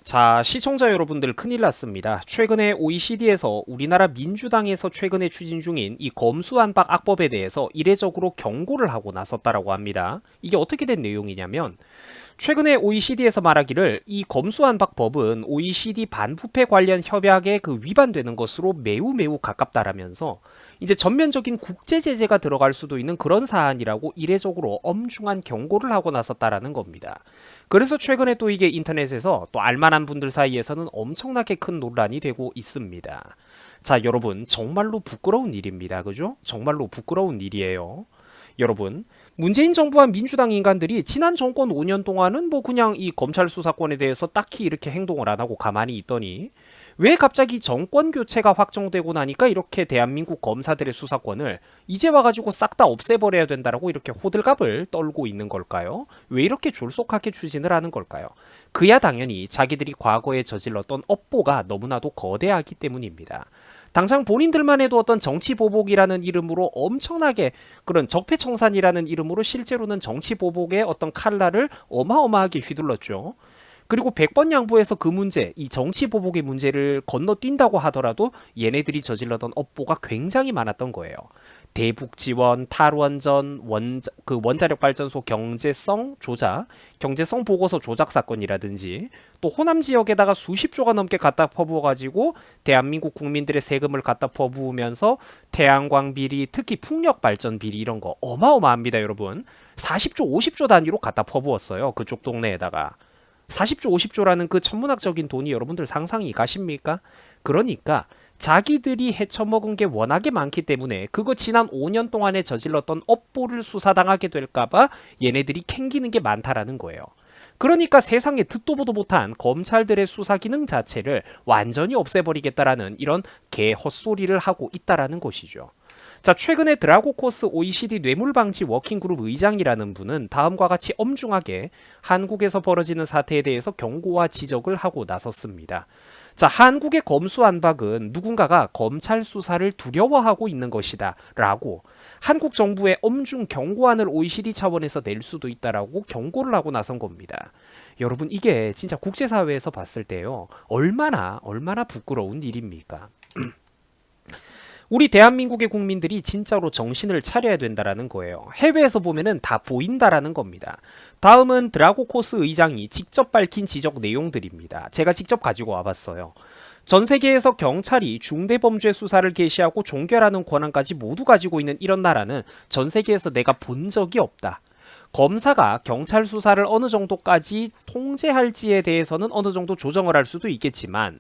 자, 시청자 여러분들 큰일 났습니다. 최근에 OECD에서 우리나라 민주당에서 최근에 추진 중인 이 검수완박 악법에 대해서 이례적으로 경고를 하고 나섰다라고 합니다. 이게 어떻게 된 내용이냐면 최근에 OECD에서 말하기를 이 검수완박법은 OECD 반부패 관련 협약에 위반되는 것으로 매우 가깝다라면서 이제 전면적인 국제 제재가 들어갈 수도 있는 그런 사안이라고 이례적으로 엄중한 경고를 하고 나섰다라는 겁니다. 그래서 최근에 또 이게 인터넷에서 또 알만한 분들 사이에서는 엄청나게 큰 논란이 되고 있습니다. 자, 여러분 정말로 부끄러운 일입니다. 그죠? 정말로 부끄러운 일이에요. 여러분, 문재인 정부와 민주당 인간들이 지난 정권 5년 동안은 뭐 그냥 이 검찰 수사권에 대해서 딱히 이렇게 행동을 안 하고 가만히 있더니 왜 갑자기 정권 교체가 확정되고 나니까 이렇게 대한민국 검사들의 수사권을 이제 와가지고 싹 다 없애버려야 된다라고 이렇게 호들갑을 떨고 있는 걸까요? 왜 이렇게 졸속하게 추진을 하는 걸까요? 그야 당연히 자기들이 과거에 저질렀던 업보가 너무나도 거대하기 때문입니다. 당장 본인들만 해도 어떤 정치보복이라는 이름으로 엄청나게 그런 적폐청산이라는 이름으로 실제로는 정치보복의 어떤 칼날을 어마어마하게 휘둘렀죠. 그리고 100번 양보해서 그 문제, 이 정치보복의 문제를 건너뛴다고 하더라도 얘네들이 저질렀던 업보가 굉장히 많았던 거예요. 대북 지원, 탈원전, 원자력 발전소 경제성 조작, 경제성 보고서 조작 사건이라든지 또 호남 지역에다가 수십조가 넘게 갖다 퍼부어가지고 대한민국 국민들의 세금을 갖다 퍼부으면서 태양광 비리, 특히 풍력 발전 비리 이런 거 어마어마합니다, 여러분. 40조, 50조 단위로 갖다 퍼부었어요, 그쪽 동네에다가. 40조, 50조라는 그 천문학적인 돈이 여러분들 상상이 가십니까? 그러니까 자기들이 헤쳐먹은 게 워낙에 많기 때문에 그거 지난 5년 동안에 저질렀던 업보를 수사당하게 될까봐 얘네들이 캥기는 게 많다라는 거예요. 그러니까 세상에 듣도 보도 못한 검찰들의 수사 기능 자체를 완전히 없애버리겠다라는 이런 개 헛소리를 하고 있다라는 것이죠. 자, 최근에 드라고코스 OECD 뇌물방지 워킹그룹 의장이라는 분은 다음과 같이 엄중하게 한국에서 벌어지는 사태에 대해서 경고와 지적을 하고 나섰습니다. 자, 한국의 검수완박은 누군가가 검찰 수사를 두려워하고 있는 것이다 라고 한국 정부의 엄중 경고안을 OECD 차원에서 낼 수도 있다라고 경고를 하고 나선 겁니다. 여러분, 이게 진짜 국제사회에서 봤을 때요, 얼마나 부끄러운 일입니까? 우리 대한민국의 국민들이 진짜로 정신을 차려야 된다라는 거예요. 해외에서 보면은 다 보인다라는 겁니다. 다음은 드라고코스 의장이 직접 밝힌 지적 내용들입니다. 제가 직접 가지고 와봤어요. 전 세계에서 경찰이 중대범죄 수사를 개시하고 종결하는 권한까지 모두 가지고 있는 이런 나라는 전 세계에서 내가 본 적이 없다. 검사가 경찰 수사를 어느 정도까지 통제할지에 대해서는 어느 정도 조정을 할 수도 있겠지만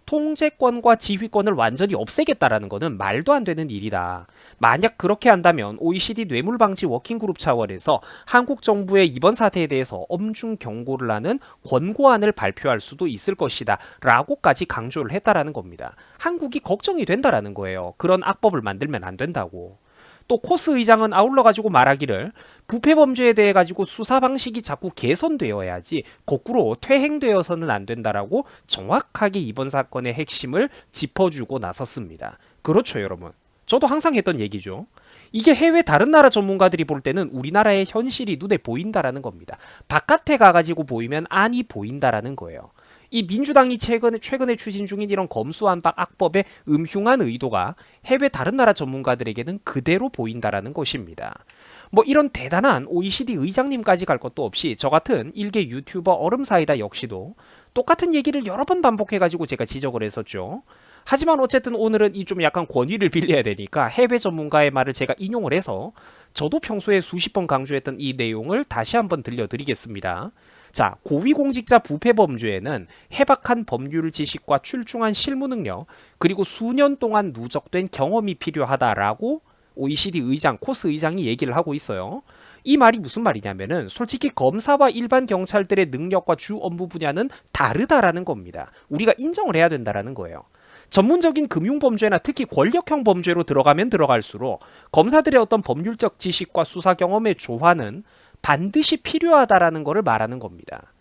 통제권과 지휘권을 완전히 없애겠다라는 것은 말도 안 되는 일이다. 만약 그렇게 한다면 OECD 뇌물방지 워킹그룹 차원에서 한국 정부의 이번 사태에 대해서 엄중 경고를 하는 권고안을 발표할 수도 있을 것이다 라고까지 강조를 했다라는 겁니다. 한국이 걱정이 된다라는 거예요. 그런 악법을 만들면 안 된다고. 또 코스 의장은 아울러 가지고 말하기를 부패 범죄에 대해 가지고 수사 방식이 자꾸 개선되어야지 거꾸로 퇴행되어서는 안 된다라고 정확하게 이번 사건의 핵심을 짚어주고 나섰습니다. 그렇죠, 여러분. 저도 항상 했던 얘기죠. 이게 해외 다른 나라 전문가들이 볼 때는 우리나라의 현실이 눈에 보인다라는 겁니다. 바깥에 가가지고 보이면 안이 보인다라는 거예요. 이 민주당이 최근에 추진 중인 이런 검수완박 악법의 음흉한 의도가 해외 다른 나라 전문가들에게는 그대로 보인다라는 것입니다. 뭐 이런 대단한 OECD 의장님까지 갈 것도 없이 저 같은 일개 유튜버 얼음사이다 역시도 똑같은 얘기를 여러 번 반복해가지고 제가 지적을 했었죠. 하지만 어쨌든 오늘은 이 좀 약간 권위를 빌려야 되니까 해외 전문가의 말을 제가 인용을 해서 저도 평소에 수십 번 강조했던 이 내용을 다시 한번 들려드리겠습니다. 자, 고위공직자 부패범죄에는 해박한 법률 지식과 출중한 실무 능력, 그리고 수년 동안 누적된 경험이 필요하다라고 OECD 의장, 코스 의장이 얘기를 하고 있어요. 이 말이 무슨 말이냐면은 솔직히 검사와 일반 경찰들의 능력과 주 업무 분야는 다르다라는 겁니다. 우리가 인정을 해야 된다라는 거예요. 전문적인 금융범죄나 특히 권력형 범죄로 들어가면 들어갈수록 검사들의 어떤 법률적 지식과 수사 경험의 조화는 반드시 필요하다라는 것을 말하는 겁니다.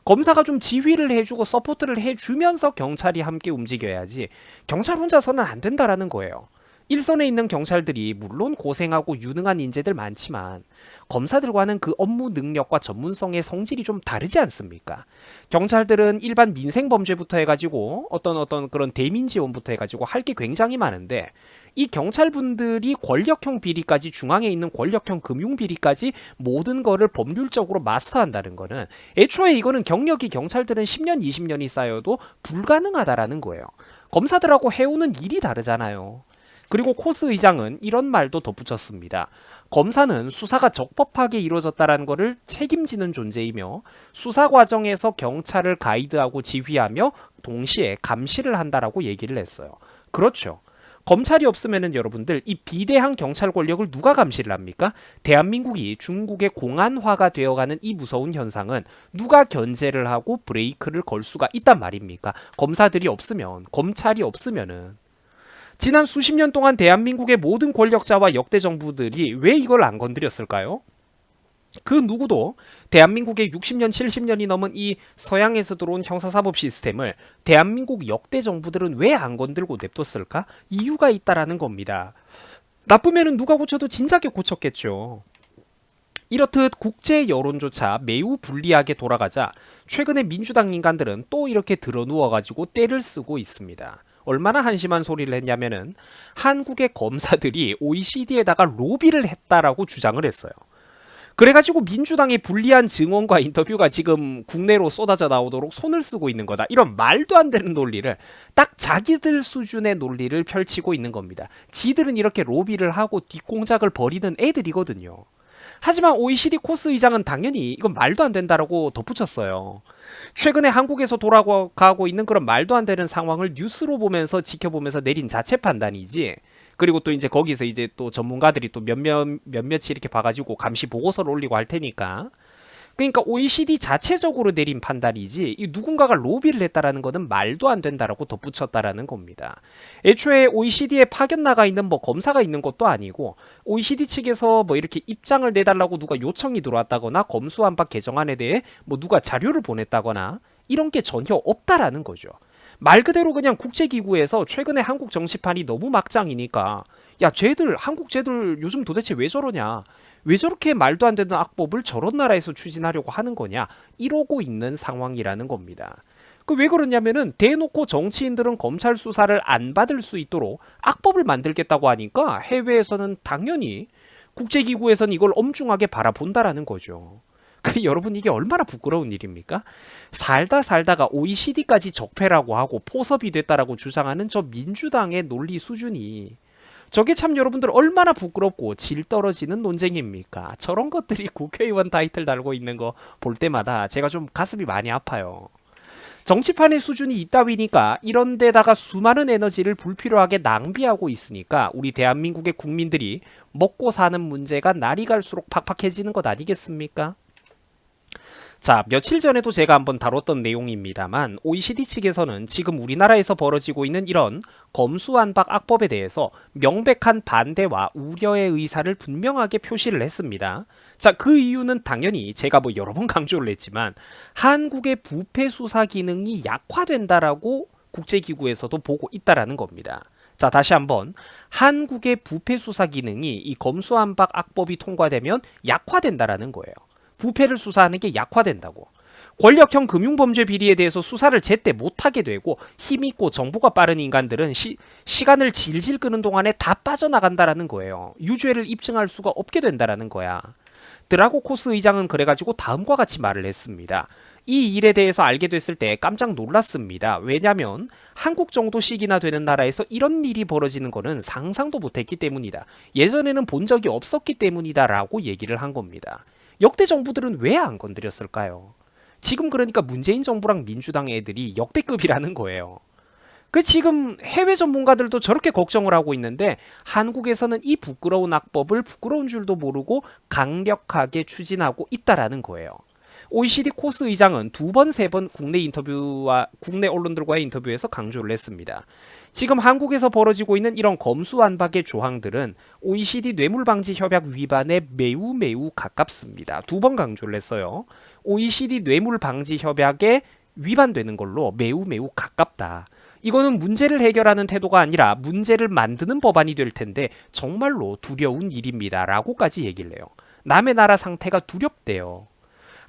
검사가 좀 지휘를 해주고 서포트를 해주면서 경찰이 함께 움직여야지 경찰 혼자서는 안 된다라는 거예요. 일선에 있는 경찰들이 물론 고생하고 유능한 인재들 많지만 검사들과는 그 업무 능력과 전문성의 성질이 좀 다르지 않습니까? 경찰들은 일반 민생 범죄부터 해가지고 어떤 그런 대민 지원부터 해가지고 할 게 굉장히 많은데 이 경찰분들이 권력형 비리까지 중앙에 있는 권력형 금융 비리까지 모든 거를 법률적으로 마스터한다는 거는 애초에 이거는 경력이 경찰들은 10년, 20년이 쌓여도 불가능하다라는 거예요. 검사들하고 해오는 일이 다르잖아요. 그리고 코스 의장은 이런 말도 덧붙였습니다. 검사는 수사가 적법하게 이루어졌다는 것을 책임지는 존재이며 수사 과정에서 경찰을 가이드하고 지휘하며 동시에 감시를 한다라고 얘기를 했어요. 그렇죠. 검찰이 없으면은 여러분들 이 비대한 경찰 권력을 누가 감시를 합니까? 대한민국이 중국의 공안화가 되어가는 이 무서운 현상은 누가 견제를 하고 브레이크를 걸 수가 있단 말입니까? 검사들이 없으면, 검찰이 없으면은 지난 수십 년 동안 대한민국의 모든 권력자와 역대 정부들이 왜 이걸 안 건드렸을까요? 그 누구도 대한민국의 60년, 70년이 넘은 이 서양에서 들어온 형사사법 시스템을 대한민국 역대 정부들은 왜 안 건들고 냅뒀을까? 이유가 있다라는 겁니다. 나쁘면은 누가 고쳐도 진작에 고쳤겠죠. 이렇듯 국제 여론조차 매우 불리하게 돌아가자 최근에 민주당 인간들은 또 이렇게 드러누워가지고 떼를 쓰고 있습니다. 얼마나 한심한 소리를 했냐면은 한국의 검사들이 OECD에다가 로비를 했다라고 주장을 했어요. 그래가지고 민주당의 불리한 증언과 인터뷰가 지금 국내로 쏟아져 나오도록 손을 쓰고 있는 거다. 이런 말도 안 되는 논리를 딱 자기들 수준의 논리를 펼치고 있는 겁니다. 지들은 이렇게 로비를 하고 뒷공작을 벌이는 애들이거든요. 하지만 OECD 코스 의장은 당연히 이건 말도 안 된다라고 덧붙였어요. 최근에 한국에서 돌아가고 있는 그런 말도 안 되는 상황을 뉴스로 보면서 지켜보면서 내린 자체 판단이지. 그리고 또 이제 거기서 이제 또 전문가들이 또 몇몇이 이렇게 봐가지고 감시 보고서를 올리고 할 테니까. 그러니까 OECD 자체적으로 내린 판단이지 이 누군가가 로비를 했다라는 것은 말도 안 된다라고 덧붙였다라는 겁니다. 애초에 OECD에 파견 나가 있는 뭐 검사가 있는 것도 아니고 OECD 측에서 뭐 이렇게 입장을 내달라고 누가 요청이 들어왔다거나 검수완박 개정안에 대해 뭐 누가 자료를 보냈다거나 이런 게 전혀 없다라는 거죠. 말 그대로 그냥 국제기구에서 최근에 한국 정치판이 너무 막장이니까 야 쟤들 한국 쟤들 요즘 도대체 왜 저러냐, 왜 저렇게 말도 안 되는 악법을 저런 나라에서 추진하려고 하는 거냐 이러고 있는 상황이라는 겁니다. 그 왜 그러냐면은 대놓고 정치인들은 검찰 수사를 안 받을 수 있도록 악법을 만들겠다고 하니까 해외에서는 당연히 국제기구에서는 이걸 엄중하게 바라본다라는 거죠. 그 여러분 이게 얼마나 부끄러운 일입니까? 살다가 OECD까지 적폐라고 하고 포섭이 됐다라고 주장하는 저 민주당의 논리 수준이 저게 참 여러분들 얼마나 부끄럽고 질 떨어지는 논쟁입니까? 저런 것들이 국회의원 타이틀 달고 있는 거 볼 때마다 제가 좀 가슴이 많이 아파요. 정치판의 수준이 이따위니까 이런 데다가 수많은 에너지를 불필요하게 낭비하고 있으니까 우리 대한민국의 국민들이 먹고 사는 문제가 날이 갈수록 팍팍해지는 것 아니겠습니까? 자, 며칠 전에도 제가 한번 다뤘던 내용입니다만 OECD 측에서는 지금 우리나라에서 벌어지고 있는 이런 검수완박 악법에 대해서 명백한 반대와 우려의 의사를 분명하게 표시를 했습니다. 자, 그 이유는 당연히 제가 뭐 여러 번 강조를 했지만 한국의 부패 수사 기능이 약화된다라고 국제기구에서도 보고 있다라는 겁니다. 자, 다시 한번 한국의 부패 수사 기능이 이 검수완박 악법이 통과되면 약화된다라는 거예요. 부패를 수사하는 게 약화된다고. 권력형 금융범죄 비리에 대해서 수사를 제때 못하게 되고 힘있고 정보가 빠른 인간들은 시간을 질질 끄는 동안에 다 빠져나간다라는 거예요. 유죄를 입증할 수가 없게 된다라는 거야. 드라고 코스 의장은 그래가지고 다음과 같이 말을 했습니다. 이 일에 대해서 알게 됐을 때 깜짝 놀랐습니다. 왜냐면 한국 정도씩이나 되는 나라에서 이런 일이 벌어지는 거는 상상도 못했기 때문이다. 예전에는 본 적이 없었기 때문이다 라고 얘기를 한 겁니다. 역대 정부들은 왜 안 건드렸을까요? 지금 그러니까 문재인 정부랑 민주당 애들이 역대급이라는 거예요. 그 지금 해외 전문가들도 저렇게 걱정을 하고 있는데 한국에서는 이 부끄러운 악법을 부끄러운 줄도 모르고 강력하게 추진하고 있다라는 거예요. OECD 코스 의장은 두 번, 세 번 국내 언론들과의 인터뷰에서 강조를 했습니다. 지금 한국에서 벌어지고 있는 이런 검수완박의 조항들은 OECD 뇌물방지협약 위반에 매우 가깝습니다. 두 번 강조를 했어요. OECD 뇌물방지협약에 위반되는 걸로 매우 가깝다. 이거는 문제를 해결하는 태도가 아니라 문제를 만드는 법안이 될 텐데 정말로 두려운 일입니다. 라고까지 얘기를 해요. 남의 나라 상태가 두렵대요.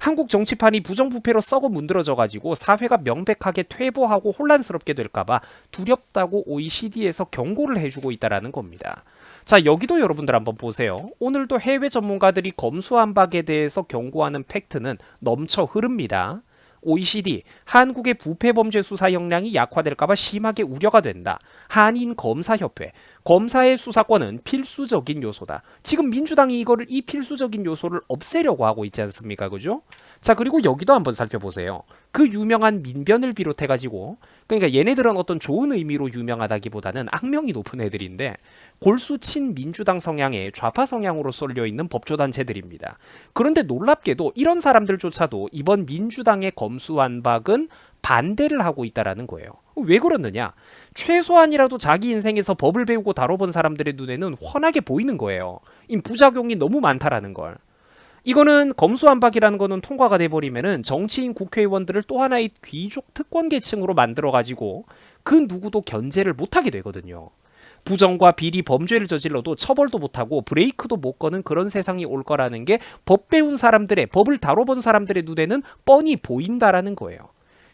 한국 정치판이 부정부패로 썩어 문드러져 가지고 사회가 명백하게 퇴보하고 혼란스럽게 될까봐 두렵다고 OECD에서 경고를 해주고 있다는 겁니다. 자, 여기도 여러분들 한번 보세요. 오늘도 해외 전문가들이 검수완박에 대해서 경고하는 팩트는 넘쳐 흐릅니다. OECD, 한국의 부패범죄 수사 역량이 약화될까봐 심하게 우려가 된다. 한인검사협회, 검사의 수사권은 필수적인 요소다. 지금 민주당이 이 필수적인 요소를 없애려고 하고 있지 않습니까? 그죠? 자, 그리고 여기도 한번 살펴보세요. 그 유명한 민변을 비롯해가지고, 그러니까 얘네들은 어떤 좋은 의미로 유명하다기보다는 악명이 높은 애들인데, 골수 친민주당 성향의 좌파 성향으로 쏠려 있는 법조단체들입니다. 그런데 놀랍게도 이런 사람들조차도 이번 민주당의 검수완박은 반대를 하고 있다는 거예요. 왜 그렇느냐? 최소한이라도 자기 인생에서 법을 배우고 다뤄본 사람들의 눈에는 훤하게 보이는 거예요. 이 부작용이 너무 많다라는 걸. 이거는 검수완박이라는 거는 통과가 돼버리면은 정치인 국회의원들을 또 하나의 귀족 특권 계층으로 만들어가지고 그 누구도 견제를 못하게 되거든요. 부정과 비리 범죄를 저질러도 처벌도 못하고 브레이크도 못 거는 그런 세상이 올 거라는 게 법 배운 사람들의, 법을 다뤄본 사람들의 눈에는 뻔히 보인다라는 거예요.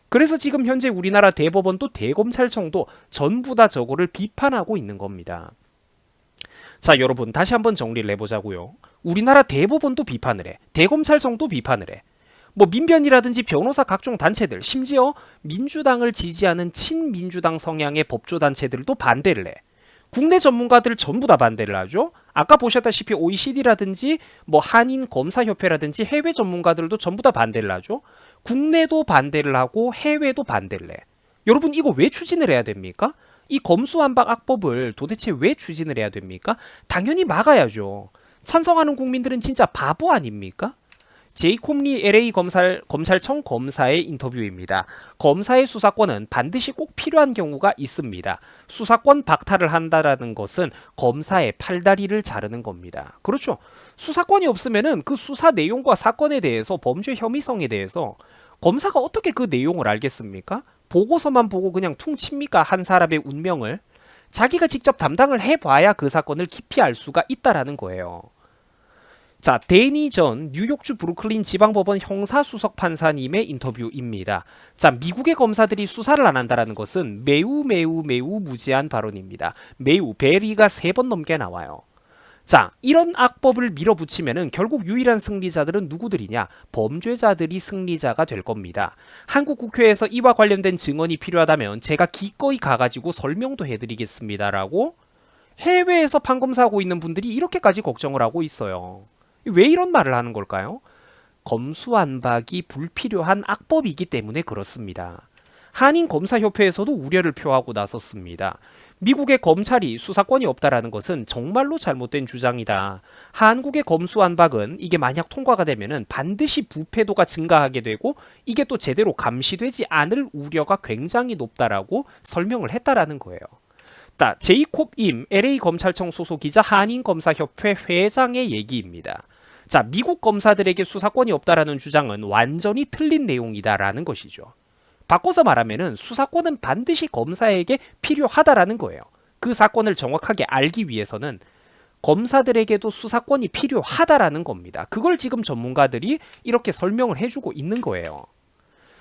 그래서 지금 현재 우리나라 대법원도 대검찰청도 전부 다 저거를 비판하고 있는 겁니다. 자, 여러분 다시 한번 정리를 해보자고요. 우리나라 대법원도 비판을 해. 대검찰청도 비판을 해. 뭐 민변이라든지 변호사 각종 단체들, 심지어 민주당을 지지하는 친민주당 성향의 법조단체들도 반대를 해. 국내 전문가들 전부 다 반대를 하죠. 아까 보셨다시피 OECD라든지 뭐 한인검사협회라든지 해외 전문가들도 전부 다 반대를 하죠. 국내도 반대를 하고 해외도 반대를 해. 여러분 이거 왜 추진을 해야 됩니까? 이 검수완박 악법을 도대체 왜 추진을 해야 됩니까? 당연히 막아야죠. 찬성하는 국민들은 진짜 바보 아닙니까? 제이콥리 LA 검찰청 검사의 인터뷰입니다. 검사의 수사권은 반드시 꼭 필요한 경우가 있습니다. 수사권 박탈을 한다는 것은 검사의 팔다리를 자르는 겁니다. 그렇죠. 수사권이 없으면은 그 수사 내용과 사건에 대해서 범죄 혐의성에 대해서 검사가 어떻게 그 내용을 알겠습니까? 보고서만 보고 그냥 퉁칩니까? 한 사람의 운명을. 자기가 직접 담당을 해봐야 그 사건을 깊이 알 수가 있다라는 거예요. 자, 데니 전 뉴욕주 브루클린 지방법원 형사수석 판사님의 인터뷰입니다. 자, 미국의 검사들이 수사를 안 한다는 것은 매우 무지한 발언입니다. 매우 베리가 3번 넘게 나와요. 자, 이런 악법을 밀어붙이면은 결국 유일한 승리자들은 누구들이냐? 범죄자들이 승리자가 될 겁니다. 한국 국회에서 이와 관련된 증언이 필요하다면 제가 기꺼이 가가지고 설명도 해드리겠습니다라고 해외에서 판검사하고 있는 분들이 이렇게까지 걱정을 하고 있어요. 왜 이런 말을 하는 걸까요? 검수완박이 불필요한 악법이기 때문에 그렇습니다. 한인검사협회에서도 우려를 표하고 나섰습니다. 미국의 검찰이 수사권이 없다라는 것은 정말로 잘못된 주장이다. 한국의 검수완박은 이게 만약 통과가 되면은 반드시 부패도가 증가하게 되고 이게 또 제대로 감시되지 않을 우려가 굉장히 높다라고 설명을 했다라는 거예요. 제이콥 임 LA 검찰청 소속이자 한인검사협회 회장의 얘기입니다. 자, 미국 검사들에게 수사권이 없다라는 주장은 완전히 틀린 내용이다라는 것이죠. 바꿔서 말하면은 수사권은 반드시 검사에게 필요하다라는 거예요. 그 사건을 정확하게 알기 위해서는 검사들에게도 수사권이 필요하다라는 겁니다. 그걸 지금 전문가들이 이렇게 설명을 해주고 있는 거예요.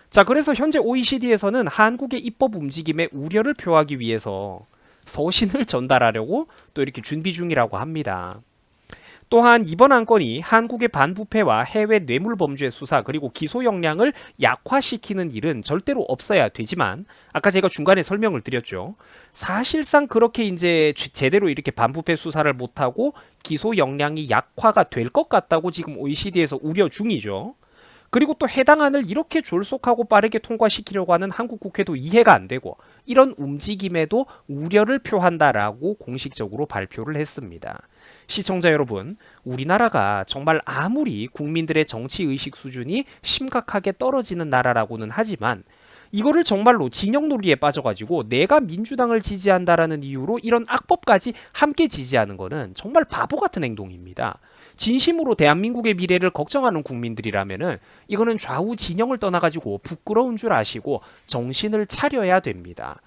자, 그래서 현재 OECD에서는 한국의 입법 움직임에 우려를 표하기 위해서 서신을 전달하려고 또 이렇게 준비 중이라고 합니다. 또한 이번 안건이 한국의 반부패와 해외 뇌물범죄 수사 그리고 기소 역량을 약화시키는 일은 절대로 없어야 되지만 아까 제가 중간에 설명을 드렸죠. 사실상 그렇게 이제 제대로 이렇게 반부패 수사를 못하고 기소 역량이 약화가 될 것 같다고 지금 OECD에서 우려 중이죠. 그리고 또 해당안을 이렇게 졸속하고 빠르게 통과시키려고 하는 한국 국회도 이해가 안 되고 이런 움직임에도 우려를 표한다라고 공식적으로 발표를 했습니다. 시청자 여러분, 우리나라가 정말 아무리 국민들의 정치의식 수준이 심각하게 떨어지는 나라라고는 하지만 이거를 정말로 진영 논리에 빠져가지고 내가 민주당을 지지한다라는 이유로 이런 악법까지 함께 지지하는 거는 정말 바보 같은 행동입니다. 진심으로 대한민국의 미래를 걱정하는 국민들이라면은 이거는 좌우 진영을 떠나가지고 부끄러운 줄 아시고 정신을 차려야 됩니다.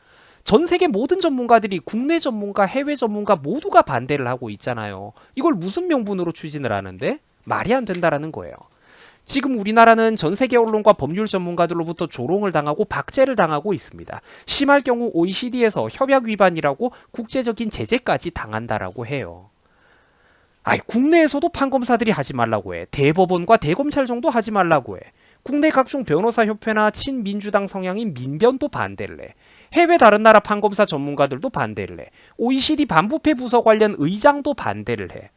전 세계 모든 전문가들이 국내 전문가, 해외 전문가 모두가 반대를 하고 있잖아요. 이걸 무슨 명분으로 추진을 하는데? 말이 안 된다라는 거예요. 지금 우리나라는 전 세계 언론과 법률 전문가들로부터 조롱을 당하고 박제를 당하고 있습니다. 심할 경우 OECD에서 협약 위반이라고 국제적인 제재까지 당한다라고 해요. 아이, 국내에서도 판검사들이 하지 말라고 해. 대법원과 대검찰청도 하지 말라고 해. 국내 각종 변호사 협회나 친민주당 성향인 민변도 반대를 해. 해외 다른 나라 판검사 전문가들도 반대를 해. OECD 반부패 부서 관련 의장도 반대를 해.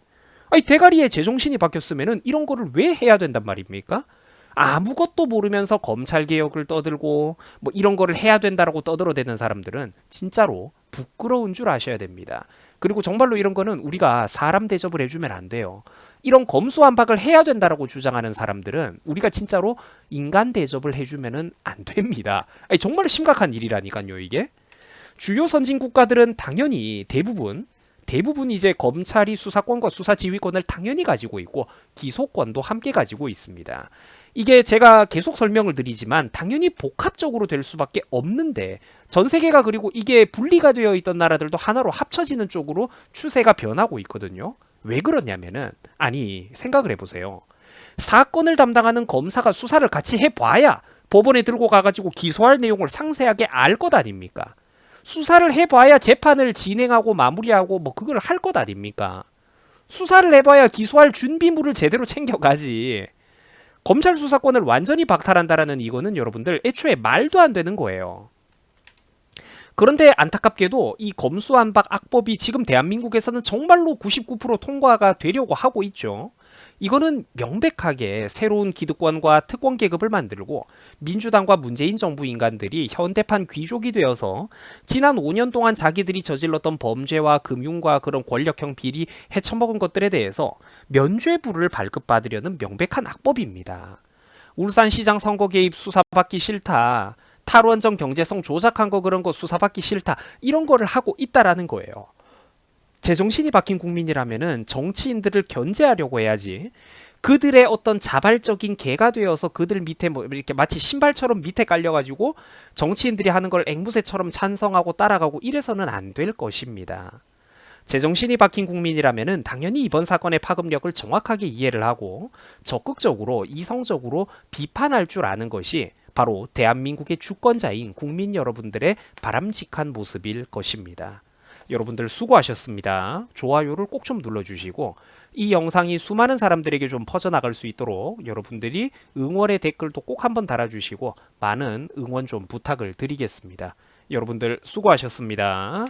아니, 대가리에 제정신이 박혔으면은 이런 거를 왜 해야 된단 말입니까? 아무것도 모르면서 검찰 개혁을 떠들고 뭐 이런 거를 해야 된다라고 떠들어대는 사람들은 진짜로 부끄러운 줄 아셔야 됩니다. 그리고 정말로 이런 거는 우리가 사람 대접을 해주면 안 돼요. 이런 검수완박을 해야 된다라고 주장하는 사람들은 우리가 진짜로 인간 대접을 해주면은 안 됩니다. 아니, 정말 심각한 일이라니까요, 이게. 주요 선진 국가들은 당연히 대부분 이제 검찰이 수사권과 수사지휘권을 당연히 가지고 있고 기소권도 함께 가지고 있습니다. 이게 제가 계속 설명을 드리지만 당연히 복합적으로 될 수밖에 없는데 전 세계가 그리고 이게 분리가 되어 있던 나라들도 하나로 합쳐지는 쪽으로 추세가 변하고 있거든요. 왜 그러냐면은 아니 생각을 해보세요. 사건을 담당하는 검사가 수사를 같이 해봐야 법원에 들고 가가지고 기소할 내용을 상세하게 알 것 아닙니까? 수사를 해봐야 재판을 진행하고 마무리하고 뭐 그걸 할 것 아닙니까? 수사를 해봐야 기소할 준비물을 제대로 챙겨가지. 검찰 수사권을 완전히 박탈한다라는 이거는 여러분들 애초에 말도 안 되는 거예요. 그런데 안타깝게도 이 검수완박 악법이 지금 대한민국에서는 정말로 99% 통과가 되려고 하고 있죠. 이거는 명백하게 새로운 기득권과 특권 계급을 만들고 민주당과 문재인 정부 인간들이 현대판 귀족이 되어서 지난 5년 동안 자기들이 저질렀던 범죄와 금융과 그런 권력형 비리 헤쳐먹은 것들에 대해서 면죄부를 발급받으려는 명백한 악법입니다. 울산시장 선거 개입 수사받기 싫다. 탈원전 경제성 조작한 거 그런 거 수사받기 싫다. 이런 거를 하고 있다라는 거예요. 제정신이 박힌 국민이라면은 정치인들을 견제하려고 해야지. 그들의 어떤 자발적인 개가 되어서 그들 밑에 뭐 이렇게 마치 신발처럼 밑에 깔려가지고 정치인들이 하는 걸 앵무새처럼 찬성하고 따라가고 이래서는 안 될 것입니다. 제정신이 박힌 국민이라면은 당연히 이번 사건의 파급력을 정확하게 이해를 하고 적극적으로 이성적으로 비판할 줄 아는 것이 바로 대한민국의 주권자인 국민 여러분들의 바람직한 모습일 것입니다. 여러분들 수고하셨습니다. 좋아요를 꼭 좀 눌러주시고 이 영상이 수많은 사람들에게 좀 퍼져나갈 수 있도록 여러분들이 응원의 댓글도 꼭 한번 달아주시고 많은 응원 좀 부탁을 드리겠습니다. 여러분들 수고하셨습니다.